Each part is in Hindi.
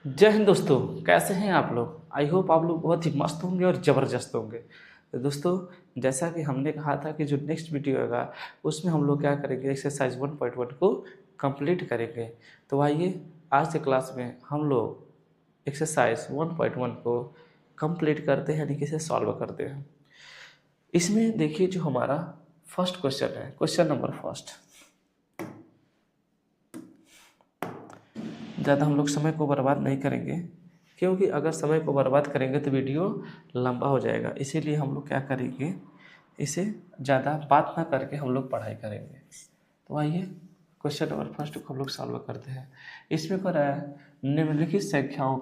जय हिंद दोस्तों। कैसे हैं आप लोग? आई होप आप लोग बहुत ही मस्त होंगे और ज़बरदस्त होंगे। तो दोस्तों, जैसा कि हमने कहा था कि जो नेक्स्ट वीडियो होगा उसमें हम लोग क्या करेंगे, एक्सरसाइज 1.1 को कंप्लीट करेंगे। तो आइए आज के क्लास में हम लोग एक्सरसाइज 1.1 को कंप्लीट करते हैं, यानी कि इसे सॉल्व करते हैं। इसमें देखिए जो हमारा फर्स्ट क्वेश्चन है, क्वेश्चन नंबर फर्स्ट। ज़्यादा हम लोग समय को बर्बाद नहीं करेंगे, क्योंकि अगर समय को बर्बाद करेंगे तो वीडियो लंबा हो जाएगा। इसीलिए हम लोग क्या करेंगे, इसे ज़्यादा बात ना करके हम लोग पढ़ाई करेंगे। तो आइए क्वेश्चन नंबर फर्स्ट को हम लोग सॉल्व करते हैं। इसमें कह रहा है निम्नलिखित संख्याओं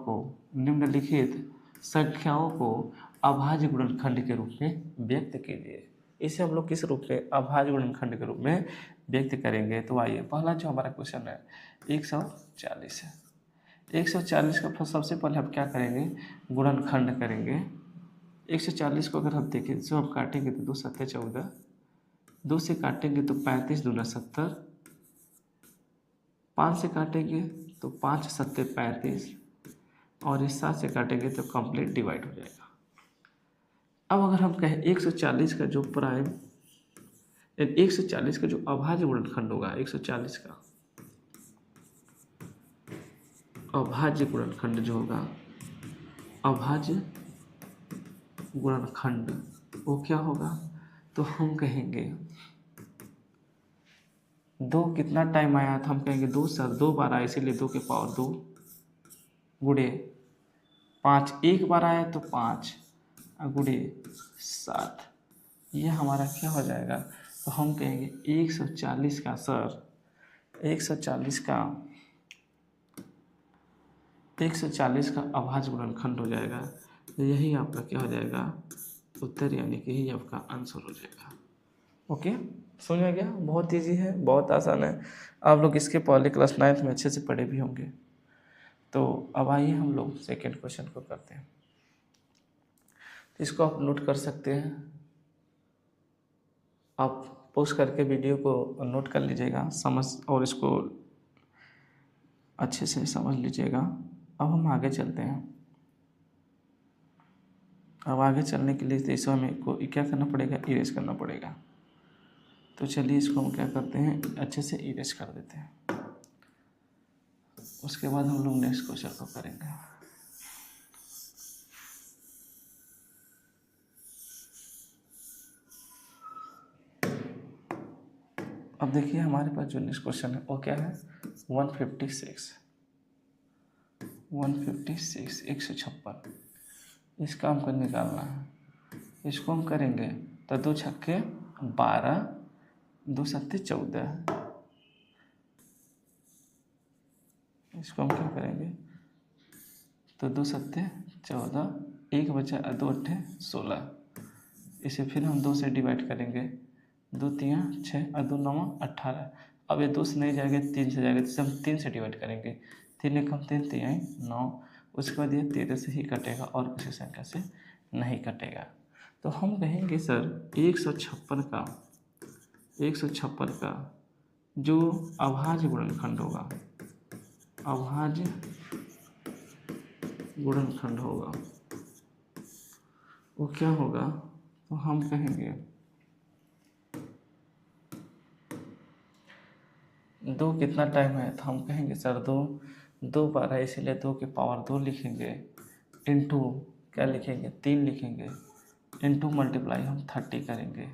को अभाज्य गुणनखंड के रूप में व्यक्त कीजिए। इसे हम लोग किस रूप में, अभाज्य गुणनखंड के रूप में व्यक्त करेंगे। तो आइए पहला जो हमारा क्वेश्चन है 140 है। 140 का सबसे पहले हम क्या करेंगे, गुणनखंड करेंगे। 140 को अगर हम देखें तो हम काटेंगे तो 2 सत्ते 14, 2 से काटेंगे तो 35 दूना 70, 5 से काटेंगे तो 5 सत्ते 35, और इस 7 से काटेंगे तो कंप्लीट डिवाइड हो जाएगा। अब अगर हम कहें 140 का जो प्राइम 140 का जो अभाज्य गुणनखंड होगा, 140 का अभाज्य गुणनखंड जो होगा, अभाज्य गुणनखंड वो क्या होगा, तो हम कहेंगे 2 कितना टाइम आया था, हम कहेंगे 2 सर 2 बार आया, इसीलिए 2 के पावर 2 गुणे 5 एक बार आया तो 5 गुणे 7, ये हमारा क्या हो जाएगा। तो हम कहेंगे 140 का सर 140 का अभाज्य गुणनखंड हो जाएगा। तो यही आपका क्या हो जाएगा, उत्तर, यानी कि यही आपका आंसर हो जाएगा। ओके, समझ में गया? बहुत इजी है, बहुत आसान है। आप लोग इसके पहले क्लास 9th में अच्छे से पढ़े भी होंगे। तो अब आइए हम लोग सेकेंड क्वेश्चन को करते हैं। तो इसको आप नोट कर सकते हैं, आप पोस्ट करके वीडियो को नोट कर लीजिएगा, समझ और इसको अच्छे से समझ लीजिएगा। अब हम आगे चलते हैं। अब आगे चलने के लिए तो इसमें हमें को क्या करना पड़ेगा, इरेज करना पड़ेगा। तो चलिए इसको हम क्या करते हैं, अच्छे से इरेज कर देते हैं। उसके बाद हम लोग नेक्स्ट क्वेश्चन को करेंगे। अब देखिए हमारे पास जो नेक्स्ट क्वेश्चन है वो क्या है, 156 156 इसका हमको निकालना है। इसको हम करेंगे तो 2 छक्के 12, 2 सत्ते 14, इसको हम क्या करेंगे, तो 2 सत्ते 14, 1 बचा 2 अट्ठे 16, इसे फिर हम 2 से डिवाइड करेंगे, 2 तिया 6 और 2 नवा 18। अब ये 2 से नहीं जाएगा, 3 से जाएगा, तो हम 3 से डिवाइड करेंगे, 3 एक 3 तिहाई 9, उसके बाद ये 13 से ही कटेगा और किसी संख्या से नहीं कटेगा। तो हम कहेंगे सर 156 का जो अभाज्य गुणनखंड होगा, अभाज्य गुणनखंड होगा वो क्या होगा, तो हम कहेंगे 2 कितना टाइम है, तो हम कहेंगे सर 2 बार है, इसीलिए 2 के पावर 2 लिखेंगे, इनटू क्या लिखेंगे 3 लिखेंगे, इनटू मल्टीप्लाई हम 30 करेंगे,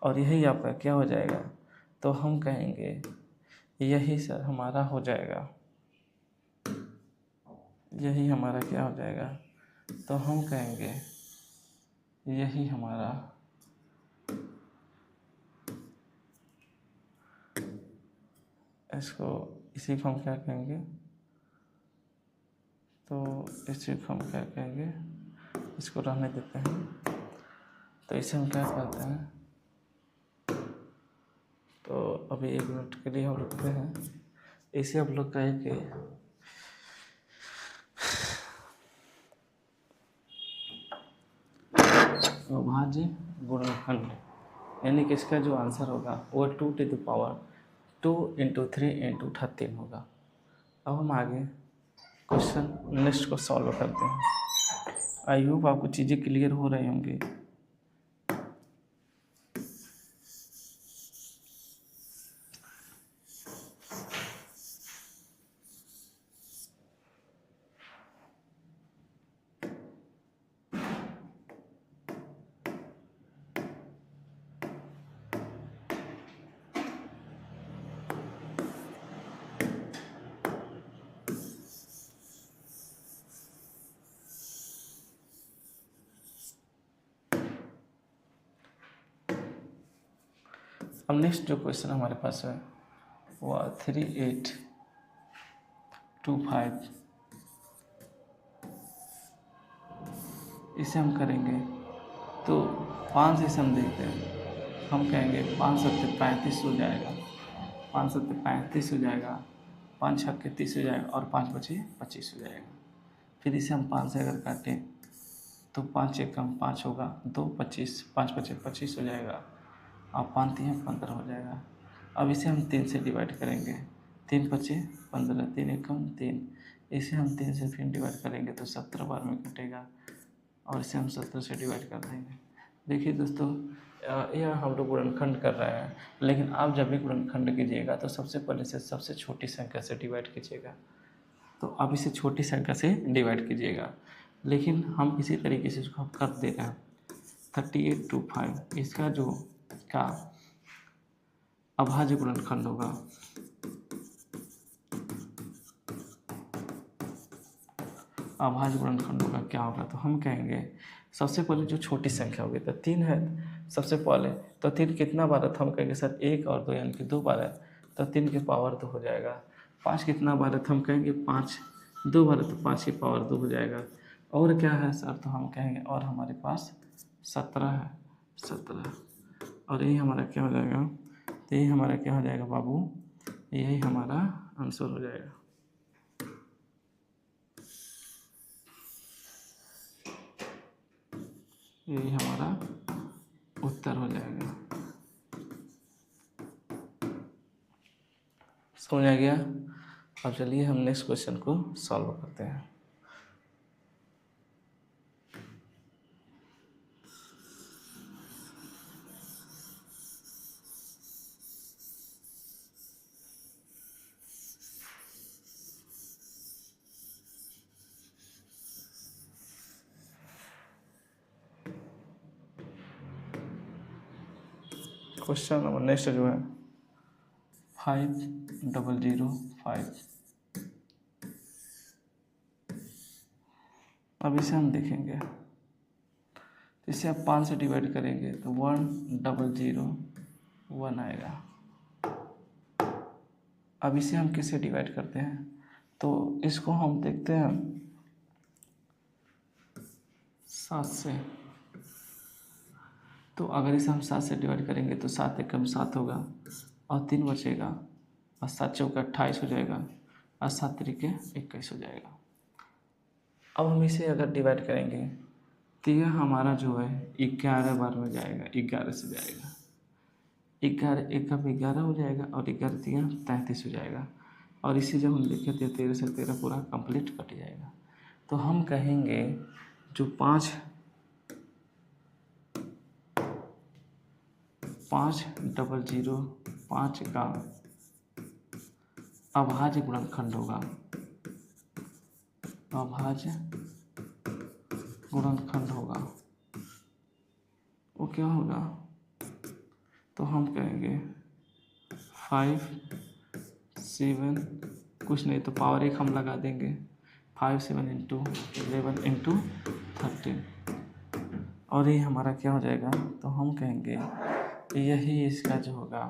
और यही आपका क्या हो जाएगा। तो हम कहेंगे यही सर हमारा हो जाएगा, यही हमारा क्या हो जाएगा, तो हम कहेंगे यही हमारा इसको, इसी को हम क्या कहेंगे, तो इसी को हम क्या कहेंगे, इसको रहने देते हैं। तो इसे हम क्या कहते हैं, तो अभी 1 मिनट के लिए हम रुकते हैं। इसे हम लोग कहेंगे अभाज्य गुणनखंड, यानी कि इसका जो आंसर होगा वो 2 टू द पावर 2 × 3 × 13 होगा। अब हम आगे क्वेश्चन नेक्स्ट को सॉल्व करते हैं। आई होप आपको चीज़ें क्लियर हो रही होंगी। अब नेक्स्ट जो क्वेश्चन हमारे पास है वो 3825, इसे हम करेंगे तो 5 से हम देखते हैं। हम कहेंगे 5 सत्ते 35 हो जाएगा, 5 सत्ते 35 हो जाएगा, 5 छक्के 30 हो जाएगा और 5 बचे 25 हो जाएगा। फिर इसे हम 5 से अगर काटें तो 5 एकम 5 होगा, 2 25, 5 बचे 25 हो जाएगा और 5 3 15 हो जाएगा। अब इसे हम 3 से डिवाइड करेंगे, 3 बचे 15, 3 एकम 3, इसे हम 3 से फिर डिवाइड करेंगे तो 17 बार में कटेगा और इसे हम 17 से डिवाइड कर देंगे। देखिए दोस्तों, यह हम लोग गुणनखंड कर रहे हैं, लेकिन आप जब भी गुणनखंड कीजिएगा तो सबसे पहले से सबसे छोटी संख्या से डिवाइड कीजिएगा। तो अब इसे छोटी संख्या से डिवाइड कीजिएगा, लेकिन हम इसी तरीके से इसको कर दे रहे हैं। 3825 इसका जो का अभाज्य गुणनखंड होगा, अभाज्य गुणनखंड होगा क्या होगा, तो हम कहेंगे सबसे पहले जो छोटी संख्या होगी तो 3 है सबसे पहले, तो 3 कितना बार है तो हम कहेंगे सर 1 और 2 यानी कि 2 बार है, तो 3 की पावर 2 हो जाएगा। 5 कितना बार है तो हम कहेंगे 5, 2 बार है तो 5 की पावर 2 हो जाएगा। और क्या है सर तो हम कहेंगे और हमारे पास 17 है, 17, और यही हमारा क्या हो जाएगा, तो यही हमारा क्या हो जाएगा बाबू, यही हमारा आंसर हो जाएगा। यही हमारा उत्तर हो जाएगा। समझ आ गया? अब चलिए हम नेक्स्ट क्वेश्चन को सॉल्व करते हैं। क्वेश्चन नंबर नेक्स्ट जो है 5005। अब इसे हम देखेंगे, इसे आप 5 से डिवाइड करेंगे तो 1001 आएगा। अब इसे हम किससे डिवाइड करते हैं, तो इसको हम देखते हैं 7 से। तो अगर इसे हम 7 से डिवाइड करेंगे तो 7 एकम 7 होगा और 3 बचेगा और 7 चौका 28 हो जाएगा और 7 तरीके 21 हो जाएगा। अब हम इसे अगर डिवाइड करेंगे तो यह हमारा जो है 11 बार में जाएगा, 11 से जाएगा, 11 एक कप 11 हो जाएगा और 11 3 33 हो जाएगा। और इसे जब हम देखें तो 13 से 13 पूरा कंप्लीट कट जाएगा। तो हम कहेंगे जो 5 5005 का अभाज्य गुणनखंड होगा, अभाज्य गुणनखंड होगा, वो क्या होगा, तो हम कहेंगे 5 7 कुछ नहीं तो पावर 1 हम लगा देंगे, 5 7 इंटू 11 इंटू 13, और ये हमारा क्या हो जाएगा, तो हम कहेंगे यही इसका जो होगा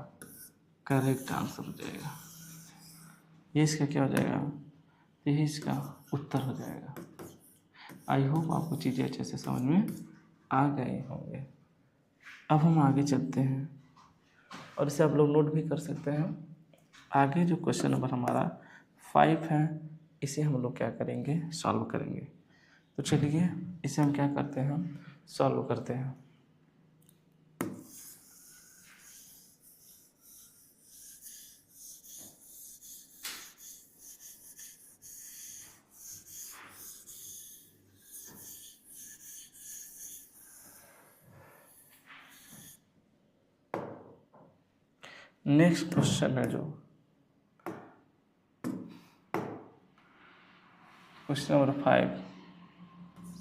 करेक्ट आंसर हो जाएगा। ये इसका क्या हो जाएगा, यही इसका उत्तर हो जाएगा। आई होप आपको चीज़ें अच्छे से समझ में आ गए होंगे। अब हम आगे चलते हैं और इसे आप लोग नोट भी कर सकते हैं। आगे जो क्वेश्चन नंबर हमारा 5 है, इसे हम लोग क्या करेंगे, सॉल्व करेंगे। तो चलिए इसे हम क्या करते हैं, सॉल्व करते हैं। नेक्स्ट क्वेश्चन है जो क्वेश्चन नंबर 5,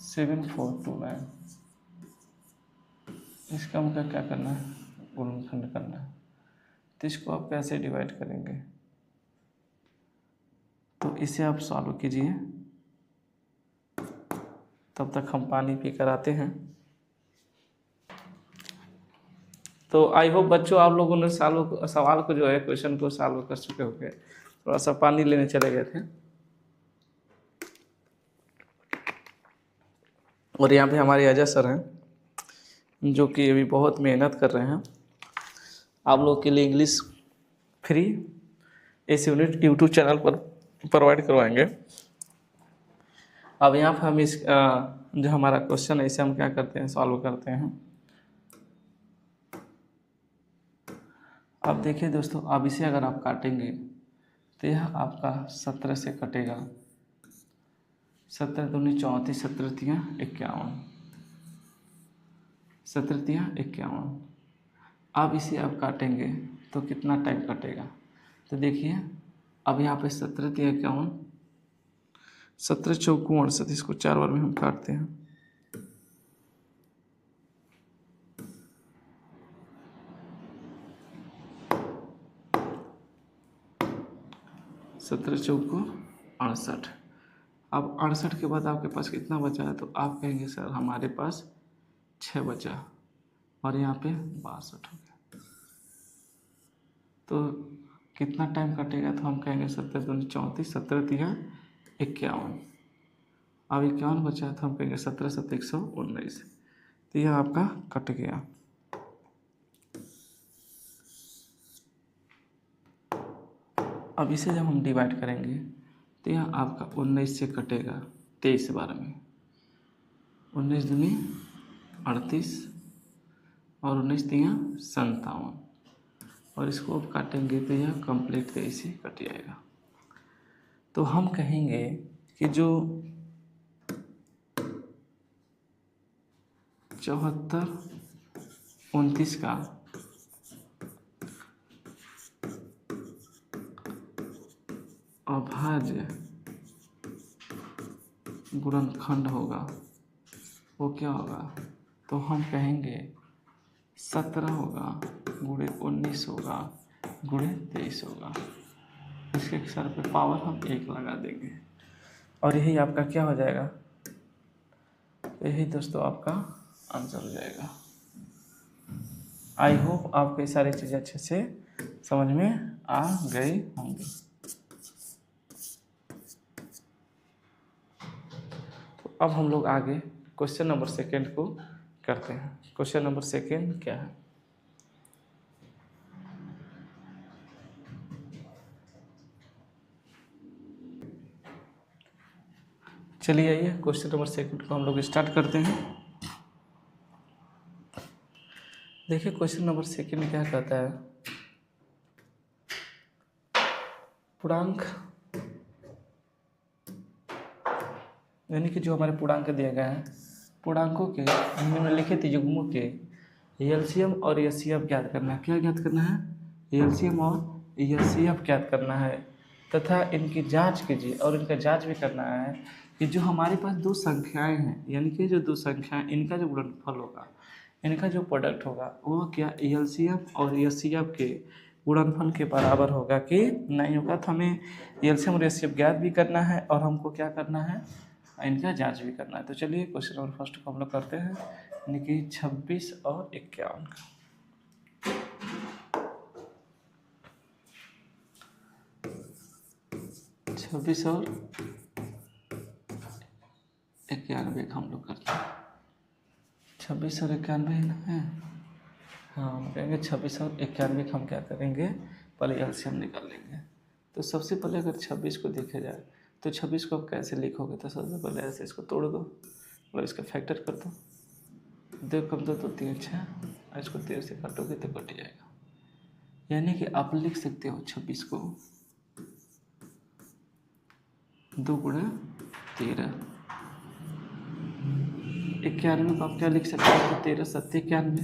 7429। इसका मतलब क्या करना है, गुणनखंड करना है। तो इसको आप कैसे डिवाइड करेंगे, तो इसे आप सॉल्व कीजिए, तब तक हम पानी पी कर आते हैं। तो आई होप बच्चों आप लोगों ने सवाल को जो है क्वेश्चन को सॉल्व कर चुके होंगे। थोड़ा सा पानी लेने चले गए थे। और यहाँ पे हमारे अजय सर हैं जो कि अभी बहुत मेहनत कर रहे हैं आप लोग के लिए इंग्लिश फ्री इस यूनिट यूट्यूब चैनल पर प्रोवाइड करवाएंगे। अब यहाँ पर हम इस जो हमारा क्वेश्चन है इसे हम क्या करते हैं, सॉल्व करते हैं। अब देखिए दोस्तों, अब इसे अगर आप काटेंगे तो यह आपका 17 से कटेगा, 17 दूनी 34, 17 तियाँ 51, 17 तियाँ 51। अब इसे आप काटेंगे तो कितना टाइम कटेगा, तो देखिए अब यहाँ पे 17 तियाँ 51, 17 चौको 68, इसको 4 बार में हम काटते हैं। 17 चौको 68। अब 68 के बाद आपके पास कितना बचा है, तो आप कहेंगे सर हमारे पास 6 बचा और यहाँ पे 62 हो गया। तो कितना टाइम कटेगा, तो हम कहेंगे 17 दूनी 34, 17 तिया 51। अब 51 बचा है तो हम कहेंगे 17 7 119। तो यह आपका कट गया। अब इसे जब हम डिवाइड करेंगे तो यह आपका 19 से कटेगा 23 बार में। 19 दूनी 38 और 19 तिया 57, और इसको अब काटेंगे तो यह कंप्लीट 23 से कट जाएगा। तो हम कहेंगे कि जो 74 29 का अभाज्य गुणनखंड होगा वो क्या होगा, तो हम कहेंगे 17 होगा गुणे 19 होगा गुणे 23 होगा। इसके सर पे पावर हम 1 लगा देंगे और यही आपका क्या हो जाएगा, यही दोस्तों आपका आंसर हो जाएगा। आई होप आपको ये सारी चीज़ें अच्छे से समझ में आ गई होंगी। तो अब हम लोग आगे क्वेश्चन नंबर 2 को करते हैं। क्वेश्चन नंबर 2 क्या है, चलिए आइए क्वेश्चन नंबर 2 को हम लोग स्टार्ट करते हैं। देखिए क्वेश्चन नंबर 2 क्या कहता है, पूर्णांक यानी कि जो हमारे पूर्णांक दिए गए हैं, पूर्णांकों के निम्नलिखित युग्मों के एलसीएम और एचसीएफ ज्ञात करना है। क्या ज्ञात करना है, एलसीएम और एचसीएफ ज्ञात करना है तथा इनकी जांच कीजिए। और इनका जांच भी करना है कि जो हमारे पास दो संख्याएं हैं, यानी कि जो दो संख्याएं, इनका जो गुणनफल होगा, इनका जो प्रोडक्ट होगा वो क्या एलसीएम और एचसीएफ के गुणनफल के बराबर होगा कि नहीं होगा। तो हमें एलसीएम और एचसीएफ ज्ञात भी करना है और हमको क्या करना है, इनका जांच भी करना है। तो चलिए क्वेश्चन नंबर 1 को हम लोग करते हैं, यानी कि 26 और 51 का। छब्बीस और 91 हम लोग करते हैं। 26 और 91 है, हाँ हम कहेंगे 26 और 91 हम क्या करेंगे, पहले एलसीएम निकाल लेंगे। तो सबसे पहले अगर 26 को देखा जाए तो 26 को आप कैसे लिखोगे, तो सबसे पहले ऐसे इसको तोड़ दो और इसका फैक्टर कर दो, 2 कम 2 तो 3 6, और इसको 13 से काटोगे तो कट जाएगा। यानी कि आप लिख सकते हो 26 को 2 गुणा 13। 91 को आप क्या लिख सकते हो, तो 13 7 91,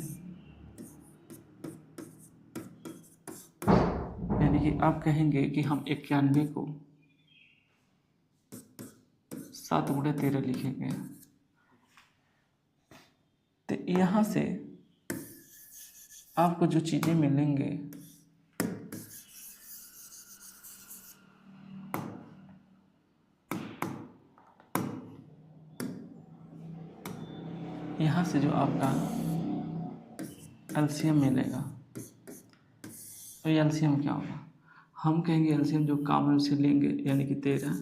आप कहेंगे कि हम 91 को 7×13 लिखेंगे, तो यहाँ से आपको जो चीज़ें मिलेंगे यहाँ से जो आपका एलसीएम मिलेगा, तो ये एलसीएम क्या होगा, हम कहेंगे एलसीएम जो काम है उसे लेंगे, यानी कि 13,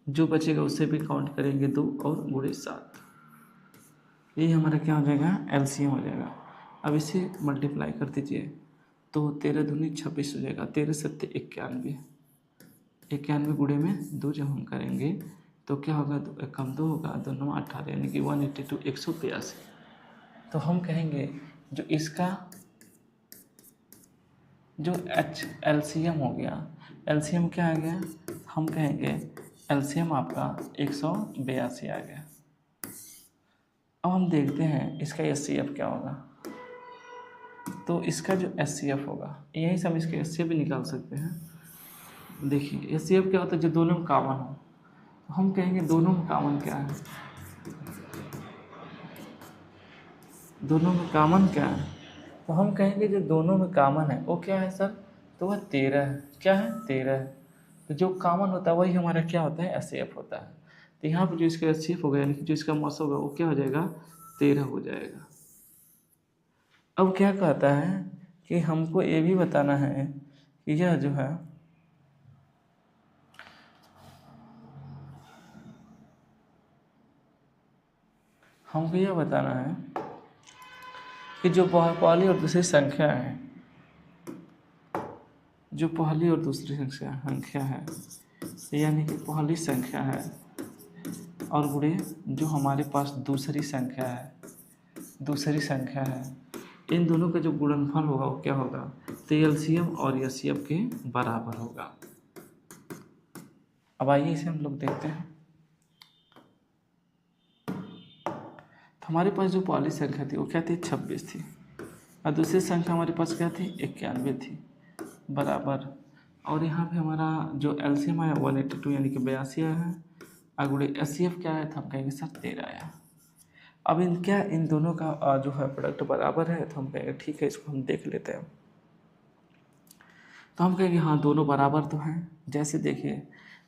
जो बचेगा उससे भी काउंट करेंगे 2 और गुणे 7, ये हमारा क्या हो जाएगा, एलसीएम हो जाएगा। अब इसे मल्टीप्लाई कर दीजिए, तो 13 दूनी 26 हो जाएगा, 13 सत्ते 91, 91 गुणे में 2 जब हम करेंगे तो क्या होगा, 2 कम 2 होगा, 2 9 18, यानी कि 182, 182। तो हम कहेंगे जो इसका जो एलसीएम हो गया, एलसीएम क्या आ गया, हम कहेंगे एलसीएम आपका 182 आ गया। अब हम देखते हैं इसका एचसीएफ क्या होगा, तो इसका जो एचसीएफ होगा, यहीं से हम इसके एचसीएफ भी निकाल सकते हैं। देखिए एचसीएफ क्या होता है, जो दोनों में कॉमन हो, तो हम कहेंगे दोनों में कॉमन क्या है, दोनों में कॉमन क्या है, तो हम कहेंगे जो दोनों में कॉमन है वो क्या है सर, तो वह 13 है, क्या है 13 है। तो जो कॉमन होता है वही हमारा क्या होता है, एचसीएफ होता है। तो यहाँ पर जो इसका एचसीएफ होगा, यानी कि जो इसका मॉस होगा वो क्या हो जाएगा, 13 हो जाएगा। अब क्या कहता है कि हमको ये भी बताना है कि यह जो है हमको यह बताना है कि जो पहली और दूसरी संख्या है, जो पहली और दूसरी संख्या है, यानी कि पहली संख्या है और गुणे जो हमारे पास दूसरी संख्या है, इन दोनों का जो गुणनफल होगा वो क्या होगा, तो एलसीएम और एचसीएफ के बराबर होगा। अब आइए इसे हम लोग देखते हैं। तो हमारे पास जो पहली संख्या थी वो क्या थी, 26 थी, और दूसरी संख्या हमारे पास क्या थी, 91 थी, बराबर। और यहाँ पे हमारा जो एलसीएम आया 182, यानी कि 82 आया है, और गुणे एचसीएफ क्या आया था, हम कहेंगे सर 13 आया। अब इन दोनों का जो है प्रोडक्ट बराबर है, तो हम कहेंगे ठीक है, इसको हम देख लेते हैं। तो हम कहेंगे हाँ दोनों बराबर तो हैं। जैसे देखिए,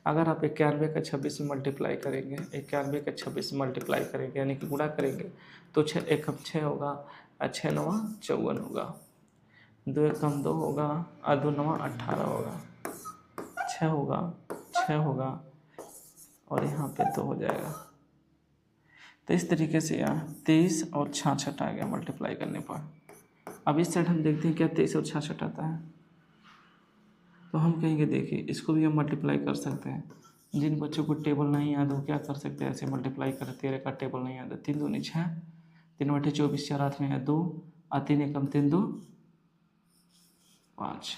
अगर आप 91 का 26 में मल्टीप्लाई करेंगे, 91 का 26 में मल्टीप्लाई करेंगे, यानी कि गुणा करेंगे, तो 6 एकम 6 होगा, 6 9 54 होगा, 2 एकम 2 होगा, और 2 9 18 होगा, 6 होगा, 6 होगा, और यहाँ पे 2 हो जाएगा। तो इस तरीके से यहाँ 23 और 66 आ गया मल्टीप्लाई करने पर। अब इस साइड हम देखते हैं क्या 23 और 66 आता है, तो हम कहेंगे देखिए इसको भी हम मल्टीप्लाई कर सकते हैं। जिन बच्चों को टेबल नहीं याद हो क्या कर सकते हैं, ऐसे मल्टीप्लाई कर, 13 का टेबल नहीं याद है, 3 दूनी 6, 3 बटे 24, 4 8 में है 2, और 3 एकम 3 2 5,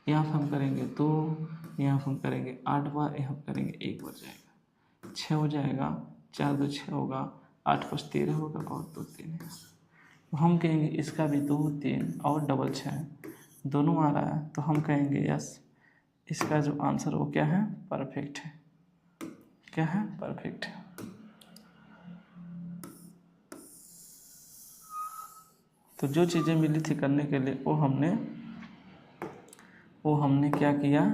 यहाँ पर हम करेंगे 2, यहाँ पर हम करेंगे 8 बार, यहाँ पर करेंगे 1 बार, जाएगा 6 हो जाएगा, 4 2 6 होगा, 8 5 13 होगा, और 2 3 है। हम कहेंगे इसका भी 2 3 और डबल 6 दोनों आ रहा है, तो हम कहेंगे यस, इसका जो आंसर वो क्या है, परफेक्ट है। क्या है, परफेक्ट है। तो जो चीज़ें मिली थी करने के लिए वो हमने क्या किया,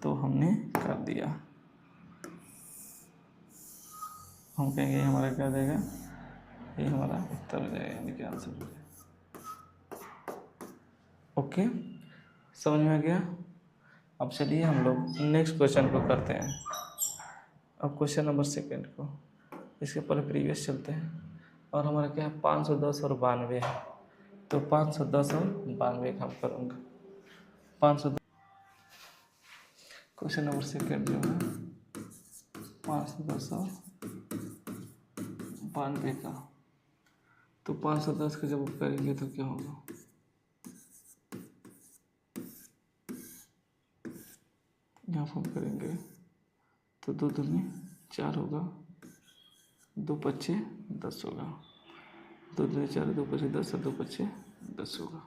तो हमने कर दिया। हम कहेंगे ये हमारा क्या देगा, ये हमारा उत्तर हो जाएगा, यानी कि आंसर हो जाएगा। ओके, समझ में आ गया। अब चलिए हम लोग नेक्स्ट क्वेश्चन को करते हैं। अब क्वेश्चन नंबर 2 को, इसके पहले प्रीवियस चलते हैं। और हमारा क्या है, 510 और 92 है, तो 510 और 92 का हम करूँगा। 510 क्वेश्चन नंबर 2 जो है 510 और 92 का, तो 510 का जब करेंगे तो क्या होगा, यहाँ हम करेंगे तो 2 दूनी 4 होगा, 2 पच्चे 10 होगा, 2 दूनी 4, 2 पच्चे 10, और 2 पच्चे 10 होगा।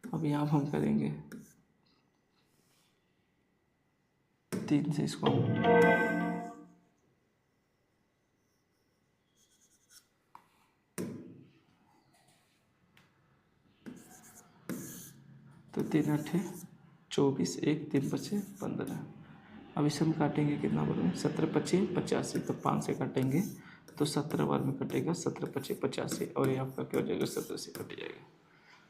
अब यहाँ हम करेंगे 3 से इसको तो 3 8 24, 1 3 बचे 15। अब इसे हम काटेंगे कितना बार में, 17 25 85, तो 5 से काटेंगे तो 17 बार में कटेगा, 17 25 85, और ये आपका क्या हो जाएगा, 17 से कट जाएगा।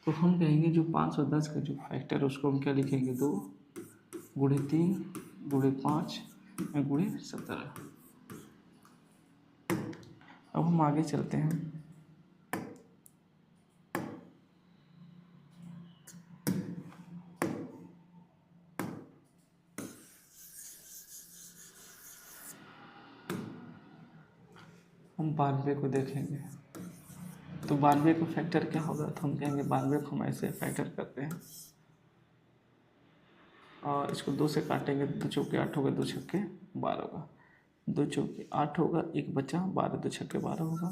तो हम कहेंगे जो 510 का जो फैक्टर है उसको हम क्या लिखेंगे, 2 गुणे 3 गुणे 5 गुणे 17। अब हम आगे चलते हैं। हम 92 को देखेंगे, तो 92 का फैक्टर क्या होगा, तो हम कहेंगे 92 को हम ऐसे फैक्टर करते हैं और इसको 2 से काटेंगे, 2 चौके 8 होगा, 2 छक्के 12 होगा, 2 चौके 8 होगा, 1 बचा 12, 2 छक्के 12 होगा,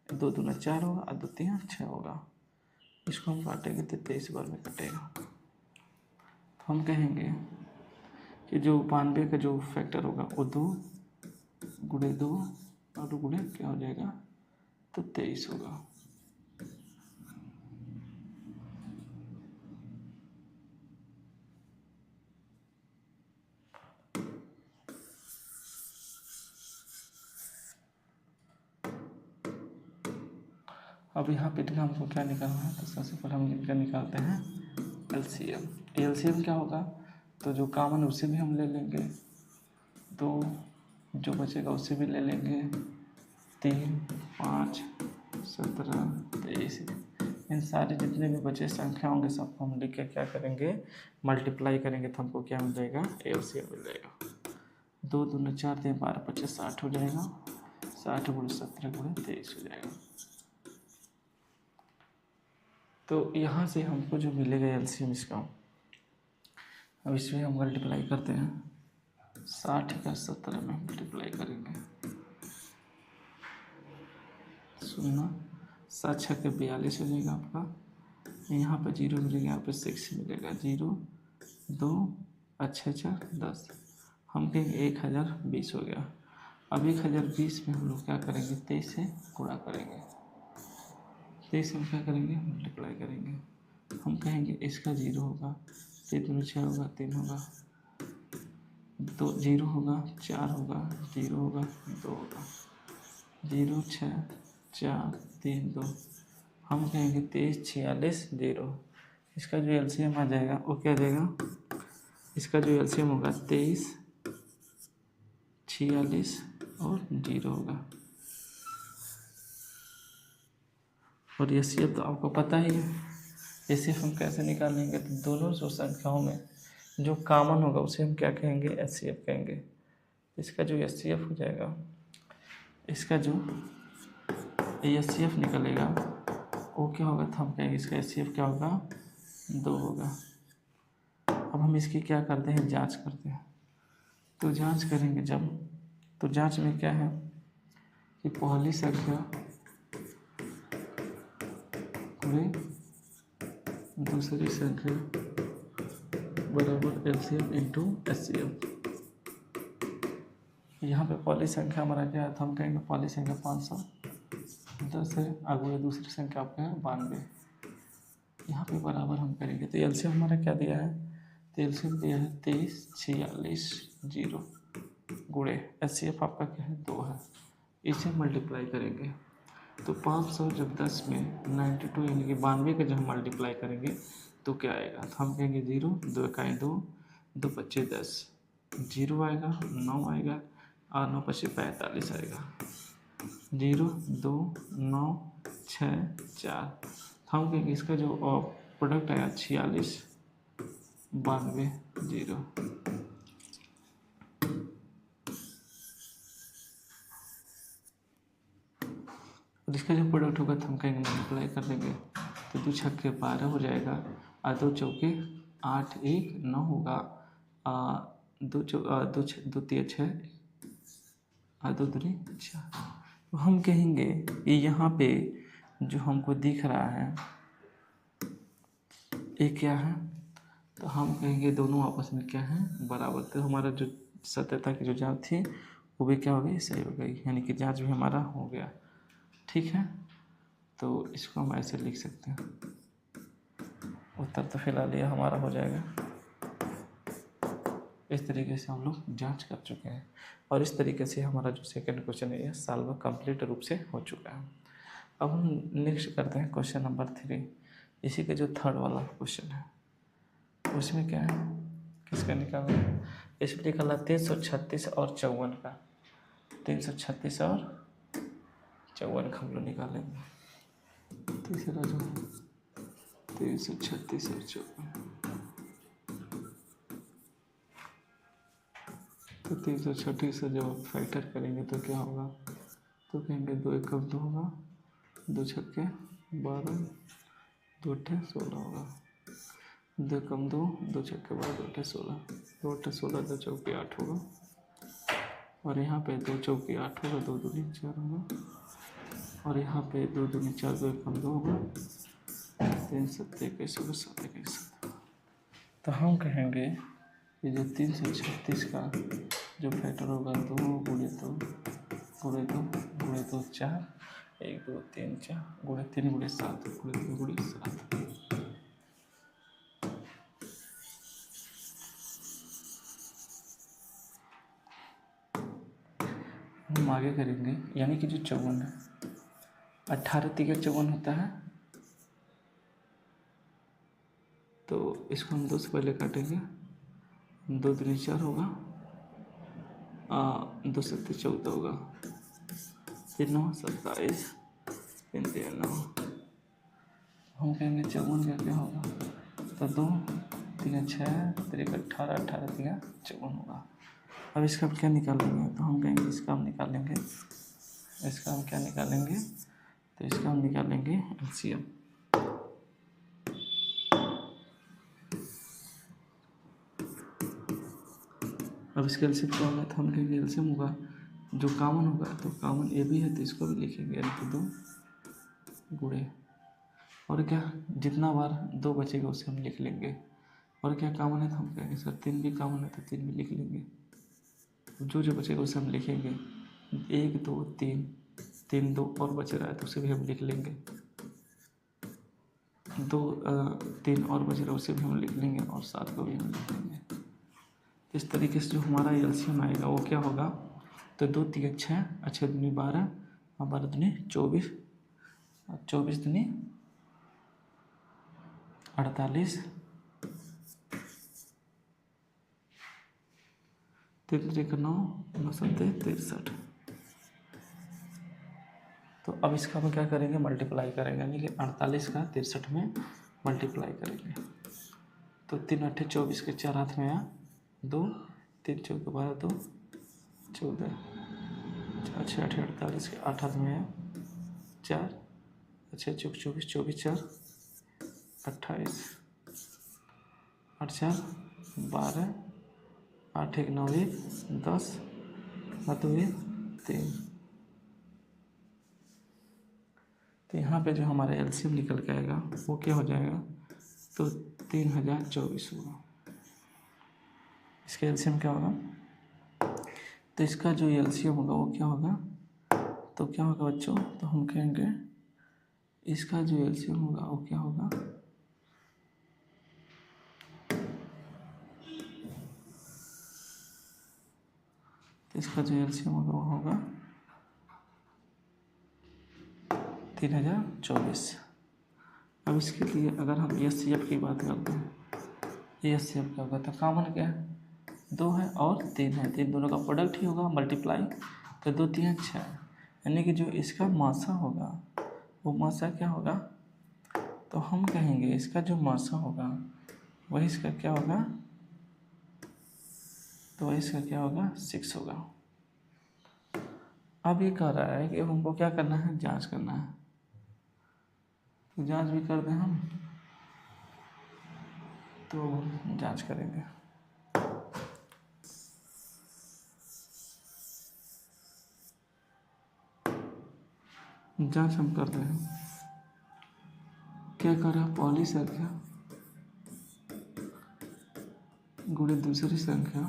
2 दूना 4 होगा और 2 तीन 6 होगा। इसको हम काटेंगे तो 23 बार में कटेगा। तो हम कहेंगे कि जो 92 का जो फैक्टर होगा वो 2 गुणे 2 और 2 गुणे क्या हो जाएगा, तो 23 होगा। अब यहाँ पे हमको क्या निकालना है, तो सबसे पहले हम इनका निकालते हैं एलसीएम। एलसीएम क्या होगा, तो जो कॉमन उसे भी हम ले लेंगे, तो जो बचेगा उसे भी ले लेंगे, 3 5 17 23, इन सारे जितने भी बचे संख्या होंगे सबको हम लिख के क्या करेंगे, मल्टीप्लाई करेंगे, तो हमको क्या मिल जाएगा, एलसीएम मिल जाएगा। 2 दूना 4 3 12 25 60 हो जाएगा, 60 गुणे 17 गुणे 23 हो जाएगा। तो यहाँ से हमको जो मिलेगा एलसीएम इसका, अब इसमें हम मल्टीप्लाई करते हैं, 60 का 17 में मल्टीप्लाई करेंगे, 0 7 6 के 42 हो जाएगा आपका, यहाँ पर 0 मिलेगा, यहाँ पे 6 मिलेगा, 0 2 अच्छे 4 10, हम कहेंगे 1020 हो गया। अब 1020 में हम लोग क्या करेंगे, 23 से गुणा करेंगे, 23 से हम क्या करेंगे, मल्टीप्लाई करेंगे, हम कहेंगे इसका 0 होगा, 3 दूनी 6 होगा, 3 होगा, 2 0 होगा, 4 होगा, 0 होगा, 2 होगा, 0 6 4 3 2, हम कहेंगे 23 46 0। इसका जो एलसीएम आ जाएगा वो क्या आ जाएगा, इसका जो एलसीएम होगा 23 46 और 0 होगा। और ये एचसीएफ तो आपको पता ही है, एचसीएफ हम कैसे निकालेंगे, तो दोनों जो संख्याओं में जो कॉमन होगा उसे हम क्या कहेंगे, एचसीएफ कहेंगे। इसका जो एचसीएफ हो जाएगा, इसका जो एचसीएफ निकलेगा वो क्या होगा, तो हम कहेंगे इसका एचसीएफ क्या होगा, 2 होगा। अब हम इसकी क्या करते हैं, जांच करते हैं। तो जांच करेंगे जब, तो जांच में क्या है कि पहली संख्या दूसरी संख्या बराबर एलसीएम इंटू एचसीएम। यहाँ पे पहली संख्या हमारा क्या है, तो हम कहेंगे पहली संख्या 510 है, आगे दूसरी संख्या आपका है 92, यहाँ पे बराबर हम करेंगे। तो एलसीएम हमारा क्या दिया है, तो एलसीएम दिया है 23 46 0 गुणे एचसीएफ आपका क्या है, 2 है, इसे मल्टीप्लाई करेंगे। तो 500 जब 10 में 92 यानी कि 92 का जब हम मल्टीप्लाई करेंगे तो क्या आएगा, तो हम कहेंगे 0 2 इकाई 2 2 25 10, 0 आएगा, 9 आएगा और 9 25 45 आएगा, 0 2 9 6 4, हम कहेंगे इसका जो प्रोडक्ट आया 46 92 0। और इसका जो प्रोडक्ट होगा तो हम कहेंगे मल्टीप्लाई कर देंगे, तो 2 छक्के 12 हो जाएगा और 2 चौके 8 1 9 होगा, 2 3 6 और 2 दूनी 4। तो हम कहेंगे कि यहाँ पे जो हमको दिख रहा है ए क्या है, तो हम कहेंगे दोनों आपस में क्या है, बराबर। तो हमारा जो सत्यता की जो जांच थी वो भी क्या हो गई, सही हो गई, यानी कि जांच भी हमारा हो गया। ठीक है, तो इसको हम ऐसे लिख सकते हैं। उत्तर तो फिलहाल ये हमारा हो जाएगा। इस तरीके से हम लोग जांच कर चुके हैं और इस तरीके से हमारा जो सेकंड क्वेश्चन है यह सॉल्व कंप्लीट रूप से हो चुका है। अब हम नेक्स्ट करते हैं क्वेश्चन नंबर 3। इसी के जो थर्ड वाला क्वेश्चन है उसमें क्या है, किसका निकालना है, इसमें निकालना 336 और 54 का। 336 और 54 का हम लोग निकालेंगे। तीसरा जो 336 और 54, तो 336 से जब फैक्टर करेंगे तो क्या होगा, तो कहेंगे 2 एकम 2 होगा, 2 छक्के 12, 2 अट्ठे 16 होगा। 2 कम 2, 2 छक्के 12, 2 अट्ठे 16, 2 अट्ठे 16, 2 चौके 8 होगा। और यहाँ पे 2 चौके 8 होगा, 2 दूनी 4 होगा। और यहाँ पे 2 दूनी 4, 2 एकम 2 होगा, 3 सत्ते 21 होगा, 7 21। तो हम कहेंगे कि जो 336 का जो फैक्टर होगा 2 गुणे 2 गुणे 2 गुणे 2 4, 1 2 3 4 गुणे 3 गुणे 7 गुणे 2 गुणे 7। हम आगे करेंगे, यानी कि जो 54 है, 18 तिया 54 होता है, तो इसको हम 2 से पहले काटेंगे। 2 दूनी 4 होगा, 2 सत्ते 14 होगा, 3 9 27, 3 3 9। हम कहेंगे 54 का क्या होगा, तो 2 3 6 3 18, 18 3 54 होगा। अब इसका हम क्या निकालेंगे, तो हम कहेंगे इसका हम निकालेंगे, इसका हम क्या निकालेंगे, तो इसका हम निकालेंगे एलसीएम। अब इसका एलसीएम क्या होगा, तो हम कहेंगे एलसीएम होगा जो कॉमन होगा, तो कॉमन ए भी है तो इसको भी लिखेंगे, यानी कि 2 गुणे, और क्या जितना बार 2 बचेगा उसे हम लिख लेंगे। और क्या कॉमन है, तो हम कहेंगे सर 3 भी कॉमन है तो 3 भी लिख लेंगे। जो जो बचेगा उसे हम लिखेंगे। 1 2 3, 3 2 और बच रहा है तो उसे भी हम लिख लेंगे। 2 3 और बच रहा है उसे भी हम लिख लेंगे, और 7 को भी हम लिख लेंगे। इस तरीके से जो हमारा एलसीएम आएगा वो क्या होगा, तो 2 3 6, 6 दूनी 12, और 12 दूनी 24, 24 दूनी 48, 3 3 9, 9 7 63। तो अब इसका हम क्या करेंगे, मल्टीप्लाई करेंगे, यानी कि 48 का 63 में मल्टीप्लाई करेंगे। तो 3 8 24 के 4 हाथ में आया 2, 3 चौके 12 2 14, 4 6 8 48 के 8 हाथ में आया 4, 6 चौक 24, 24 4 28, 8 4 12, 8 1 9 1 10, 2 1 3। तो यहाँ पे जो हमारा एलसीएम निकल के आएगा वो क्या हो जाएगा, तो 3024 होगा। इसका एलसीएम क्या होगा, तो इसका जो एलसीएम होगा वो क्या होगा, तो क्या होगा बच्चों, तो हम कहेंगे इसका जो एलसीएम होगा वो क्या होगा, तो इसका जो एलसीएम होगा वो होगा 3024। अब इसके लिए अगर हम एचसीएफ की बात करते हैं, एचसीएफ क्या होगा, तो कॉमन क्या है, 2 है और 3 है, तो इन दोनों का प्रोडक्ट ही होगा मल्टीप्लाई, तो 2 3 6, यानी कि जो इसका मासा होगा वो मासा क्या होगा, तो हम कहेंगे इसका जो मासा होगा वही इसका क्या होगा, तो वही इसका क्या होगा 6 होगा। अब ये कह रहा है कि हमको क्या करना है, जांच करना है, तो जांच भी कर दें हम, तो जांच करेंगे। जांच हम कर रहे हैं, क्या कर रहा है, पॉली संख्या गुणे दूसरी संख्या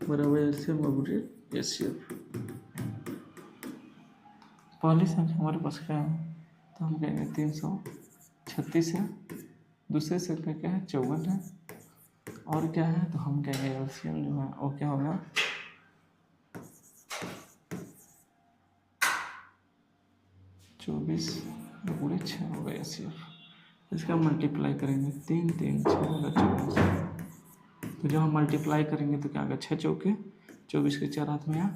बराबर एलसीएम गुणे एचसीएफ। पहली संख्या हमारे पास क्या है, तो हम कहेंगे 336 है। दूसरी संख्या क्या है, 54 है। और क्या है, तो हम कहेंगे एलसीएम जो है वो क्या होगा, 24 गुणे 6 होगा एचसीएफ। इसका मल्टीप्लाई करेंगे 3 3 6 होगा 24। तो जब हम मल्टीप्लाई करेंगे तो क्या होगा, 6 चौके 24 के 4 हाथ में आ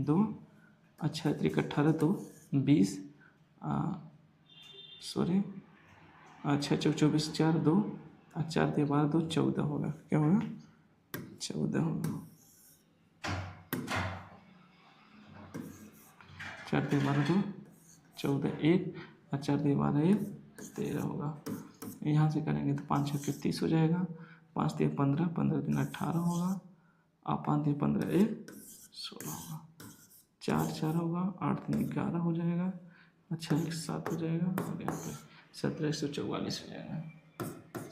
2, अच्छा 18 तो 20, 6 चौक 24 4 2 और 4 3 12 2 14 होगा। क्या होगा, 14 होगा। 4 3 12 2 14 1 और 4 3 12 1 13 होगा। यहाँ से करेंगे तो 5 6 30 हो जाएगा, 5 3 15 15 3 18 होगा और 5 3 15 1 16 होगा। 4 4 होगा, 8 3 11 हो जाएगा, अच्छा 1 7 हो जाएगा और यहाँ पे 17 144 हो जाएगा।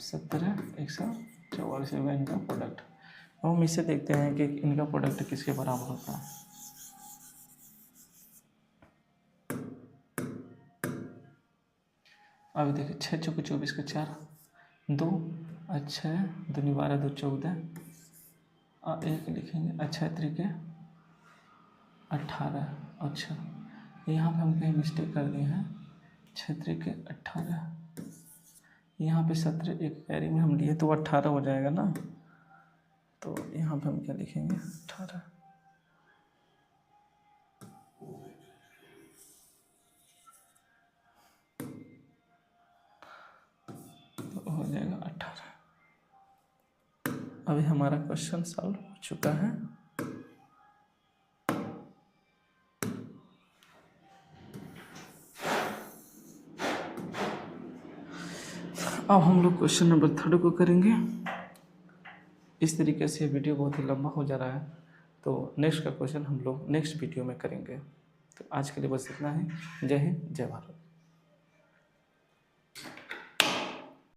17 144 होगा इनका प्रोडक्ट। अब हम इसे देखते हैं कि इनका प्रोडक्ट किसके बराबर होता है। अभी देखिए 6 चौके 24 के 4 2 अच्छा 2 12 2 14 और 1 लिखेंगे, अच्छा 3 के 18। अच्छा यहाँ पे हम कहीं मिस्टेक कर दिए हैं, 6 3 के 18, यहाँ पे 17 एक कैरी में हम लिए तो 18 हो जाएगा ना। तो यहाँ पे हम क्या लिखेंगे, 18 तो हो जाएगा 18। अभी हमारा क्वेश्चन सॉल्व हो चुका है। अब हम लोग क्वेश्चन नंबर 3 को करेंगे। इस तरीके से वीडियो बहुत ही लंबा हो जा रहा है, तो नेक्स्ट का क्वेश्चन हम लोग नेक्स्ट वीडियो में करेंगे। तो आज के लिए बस इतना ही। जय हिंद, जय भारत।